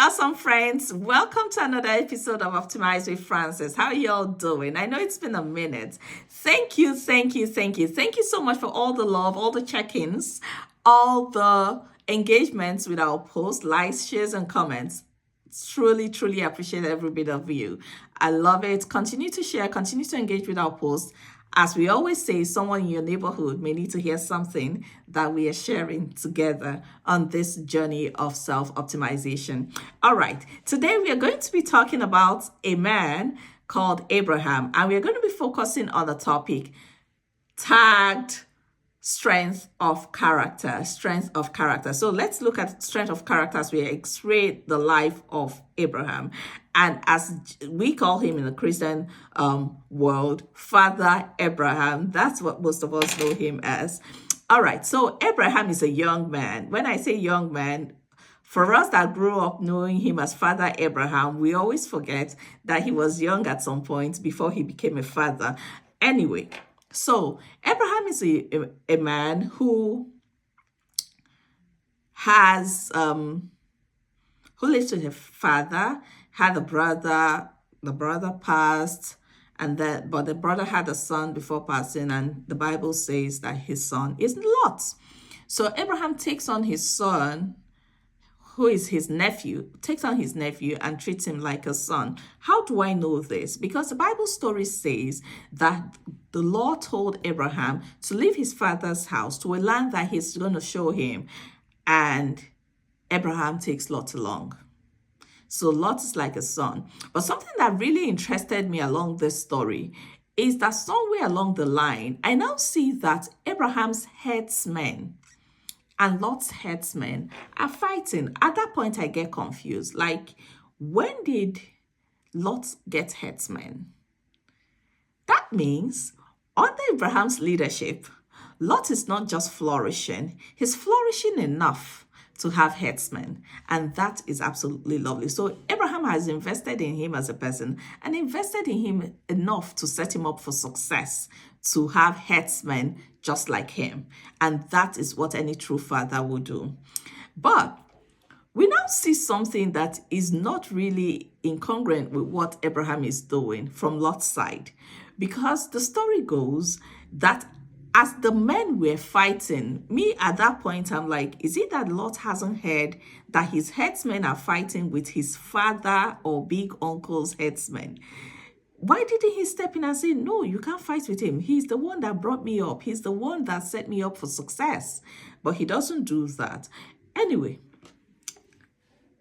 awesome friends. Welcome to another episode of Optimize with Francis. How are you all doing? I know it's been a minute. Thank you so much for all the love, all the check-ins, all the engagements with our posts, likes, shares, and comments. Truly appreciate every bit of you. I love it. Continue to share, continue to engage with our posts. As we always say, someone in your neighborhood may need to hear something that we are sharing together on this journey of self-optimization. All right, today we are going to be talking about a man called Abraham, and we are going to be focusing on the topic tagged strength of character. So let's look at strength of character as we x-ray the life of Abraham, and as we call him in the Christian world, Father Abraham. That's what most of us know him as. All right, so Abraham is a young man. When I say young man, for us that grew up knowing him as Father Abraham, we always forget that he was young at some point before he became a father. Anyway, so Abraham is a man who has who lives with a father, had a brother, the brother passed, but the brother had a son before passing, and the Bible says that his son is Lot. So Abraham takes on his son, who is his nephew, and treats him like a son. How do I know this? Because the Bible story says that the Lord told Abraham to leave his father's house to a land that he's going to show him, and Abraham takes Lot along. So Lot is like a son. But something that really interested me along this story is that somewhere along the line, I now see that Abraham's herdsmen and Lot's herdsmen are fighting. At that point, I get confused. Like, when did Lot get herdsmen? That means under Abraham's leadership, Lot is not just flourishing, he's flourishing enough to have herdsmen, and that is absolutely lovely. So Abraham has invested in him as a person and invested in him enough to set him up for success, to have herdsmen just like him, and that is what any true father would do. But we now see something that is not really incongruent with what Abraham is doing from Lot's side, because the story goes that as the men were fighting, me at that point, I'm like, is it that Lot hasn't heard that his herdsmen are fighting with his father or big uncle's herdsmen? Why didn't he step in and say, no, you can't fight with him? He's the one that brought me up. He's the one that set me up for success. But he doesn't do that. Anyway,